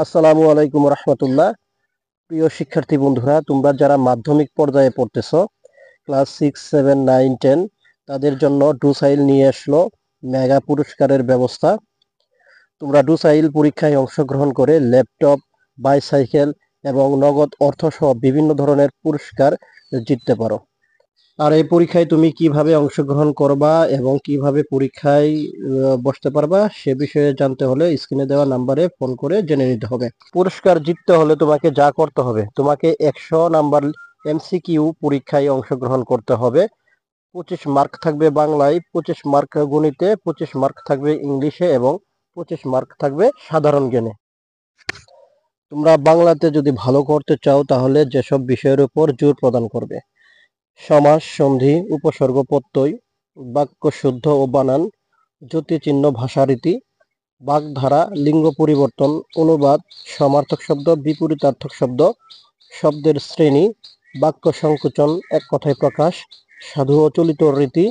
আসসালামু আলাইকুম রহমতুল্লাহ। প্রিয় শিক্ষার্থী বন্ধুরা, তোমরা যারা মাধ্যমিক পর্যায়ে পড়তেছো, ক্লাস 6, 7, 9, 10, তাদের জন্য ডুসাইল নিয়ে আসলো মেগা পুরস্কারের ব্যবস্থা। তোমরা ডুসাইল পরীক্ষায় অংশগ্রহণ করে ল্যাপটপ, বাইসাইকেল এবং নগদ অর্থ সহ বিভিন্ন ধরনের পুরস্কার জিততে পারো। আর এই পরীক্ষায় তুমি কিভাবে অংশগ্রহণ করবা এবং কিভাবে পরীক্ষায় বসতে পারবা সে বিষয়ে জানতে হলে স্ক্রিনে দেওয়া নাম্বারে ফোন করে জেনে নিতে হবে। পুরস্কার জিততে হলে তোমাকে যা করতে হবে, তোমাকে 100 নাম্বার এমসিকিউ পরীক্ষায় অংশগ্রহণ করতে হবে। 25 মার্ক থাকবে বাংলায়, 25 মার্ক গণিতে, 25 মার্ক থাকবে ইংলিশে এবং 25 মার্ক থাকবে সাধারণ জ্ঞানে। তোমরা বাংলাতে যদি ভালো করতে চাও তাহলে যেসব বিষয়ের উপর জোর প্রদান করবে: সমাস, সন্ধি, উপসর্গ, প্রত্যয়, বাক্য শুদ্ধ ও বানান, যতিচিহ্ন, ভাষারীতি, বাগধারা, লিঙ্গ পরিবর্তন, অনুবাদ, সমার্থক শব্দ, বিপরীতার্থক শব্দ, শব্দের শ্রেণী, বাক্য সংকোচন, এক কথায় প্রকাশ, সাধু ও চলিত রীতি,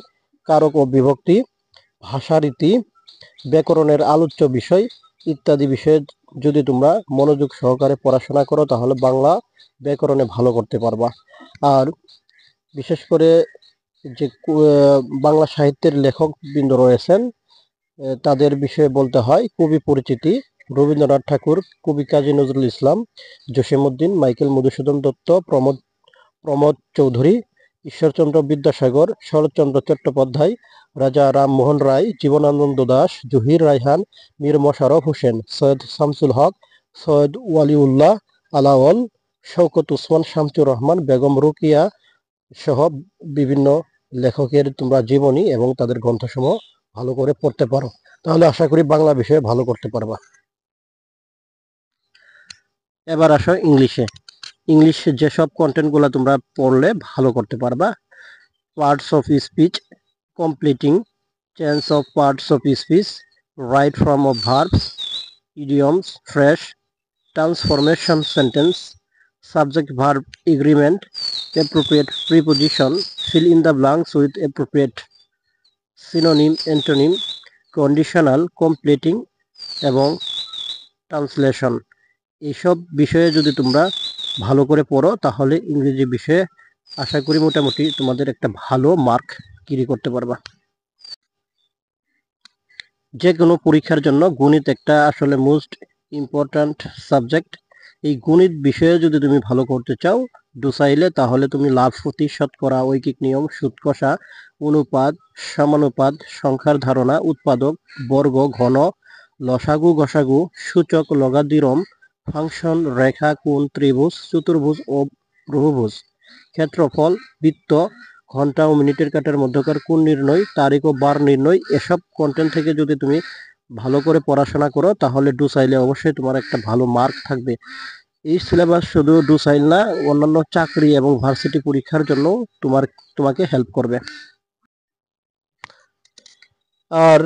কারক ও বিভক্তি, ভাষারীতি, ব্যাকরণের আলোচ্য বিষয় ইত্যাদি বিষয়ে যদি তোমরা মনোযোগ সহকারে পড়াশোনা করো তাহলে বাংলা ব্যাকরণে ভালো করতে পারবা। আর বিশেষ করে যে বাংলা সাহিত্যের লেখকবৃন্দ রয়েছেন তাদের বিষয়ে বলতে হয় কবি পরিচিতি: রবীন্দ্রনাথ ঠাকুর, কবি কাজী নজরুল ইসলাম, জসীমউদ্দিন, মাইকেল মধুসূদন দত্ত, প্রমোদ চৌধুরী, ঈশ্বরচন্দ্র বিদ্যাসাগর, শরৎচন্দ্র চট্টোপাধ্যায়, রাজা রামমোহন রায়, জীবনানন্দ দাশ, জহির রায়হান, মীর মশাররফ হোসেন, সৈয়দ শামসুল হক, সৈয়দ ওয়ালিউল্লাহ আলাওল, শওকত ওসমান, শামসুর রহমান, বেগম রোকেয়া সহ বিভিন্ন লেখকের তোমরা জীবনী এবং তাদের গ্রন্থসমূহ ভালো করে পড়তে পারো, তাহলে আশা করি বাংলা বিষয়ে ভালো করতে পারবা। এবার আসো ইংলিশে যেসব কন্টেন্টগুলো তোমরা পড়লে ভালো করতে পারবা: parts of speech, completing, change of parts of speech, right form of verbs, idioms, fresh, transformation sentence, subject verb agreement, appropriate preposition, fill in the blanks with appropriate synonym, antonym, conditional, completing এবং translation. এইসব বিষয়ে যদি তোমরা ভালো করে পড়ো তাহলে ইংরেজি বিষয়ে আশা করি মোটামুটি তোমাদের একটা ভালো মার্ক ক্যারি করতে পারবা। যে কোনো পরীক্ষার জন্য গণিত একটা আসলে মোস্ট ইম্পর্ট্যান্ট সাবজেক্ট। এই গণিত বিষয়ে যদি তুমি ভালো করতে চাও ডুসাইলে, তাহলে তুমি লাভ, প্রতি, শতকরা, ঐকিক নিয়ম, সুদ কষা, অনুপাত, সমানুপাত, সংখ্যার ধারণা, উৎপাদক, বর্গ, ঘন, লসাগু, গসাগু, সূচক, লগাদিরম, ফাংশন, রেখা, কোণ, ত্রিভুজ, চতুর্ভুজ ও বহুভুজ, ক্ষেত্রফল, বৃত্ত, ঘন্টা ও মিনিটের কাটার মধ্যকার কোণ নির্ণয়, তারিখ ও বার নির্ণয়, এসব কন্টেন্ট থেকে যদি তুমি ভালো করে পড়াশোনা করো তাহলে ডুসাইলে অবশ্যই তোমার একটা ভালো মার্ক থাকবে। এই সিলেবাস শুধু ডুসাইল না, অন্যান্য চাকরি এবং ভার্সিটি পরীক্ষার জন্য তোমাকে হেল্প করবে। আর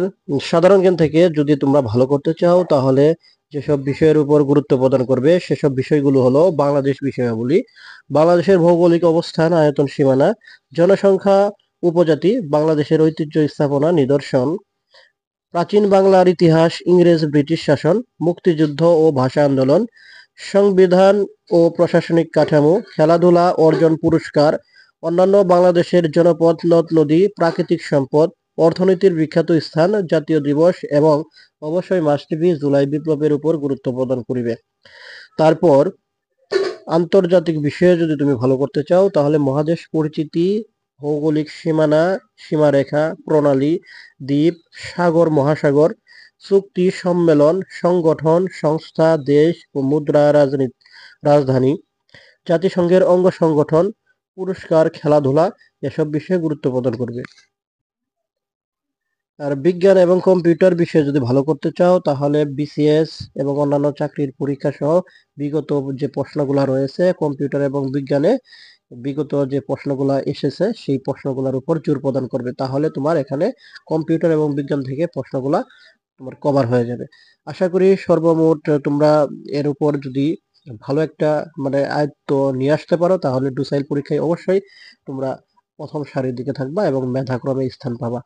সাধারণ জ্ঞান থেকে যদি তোমরা ভালো করতে চাও তাহলে যেসব বিষয়ের উপর গুরুত্ব প্রদান করবে সেসব বিষয়গুলো হলো: বাংলাদেশ বিষয়াবলী, বাংলাদেশের ভৌগোলিক অবস্থান, আয়তন, সীমানা, জনসংখ্যা, উপজাতি, বাংলাদেশের ঐতিহ্য, স্থাপনা, নিদর্শন, প্রাচীন বাংলার ইতিহাস, ইংরেজ ব্রিটিশ শাসন, মুক্তিযুদ্ধ ও ভাষা আন্দোলন, সংবিধান ও প্রশাসনিক কাঠামো, খেলাধুলা, অর্জন, পুরস্কার, অন্যান্য বাংলাদেশের জনপদ, নদ নদী, প্রাকৃতিক সম্পদ, অর্থনীতির বিখ্যাত স্থান, জাতীয় দিবস এবং অবশ্যই মাস্ট বি জুলাই বিপ্লবের উপর গুরুত্ব প্রদান করিবে। তারপর আন্তর্জাতিক বিষয়ে যদি তুমি ভালো করতে চাও তাহলে মহাদেশ পরিচিতি, ভৌগোলিক সীমানা, সীমারেখা, প্রণালী, দ্বীপ, সাগর, মহাসাগর, চুক্তি, সম্মেলন, সংগঠন, সংস্থা, দেশ ও মুদ্রা, রাজধানী, জাতিসংঘের অঙ্গ সংগঠন, পুরস্কার, খেলাধুলা, এসব বিষয়ে গুরুত্ব প্রদান করবে। আর বিজ্ঞান এবং কম্পিউটার বিষয়ে যদি ভালো করতে চাও তাহলে বিসিএস এবং অন্যান্য চাকরির পরীক্ষা সহ বিগত যে প্রশ্নগুলো রয়েছে কম্পিউটার এবং বিজ্ঞানে, বিগত যে প্রশ্নগুলো এসেছে সেই প্রশ্নগুলোর উপর জোর প্রদান করবে, তাহলে তোমার এখানে কম্পিউটার এবং বিজ্ঞান থেকে প্রশ্নগুলো তোমার কভার হয়ে যাবে। আশা করি সর্বমোট তোমরা এর উপর যদি ভালো একটা আয়ত্ত নিয়ে আসতে পারো তাহলে ডুসাইল পরীক্ষায় অবশ্যই তোমরা প্রথম সারির দিকে থাকবা এবং মেধাক্রমে স্থান পাবা।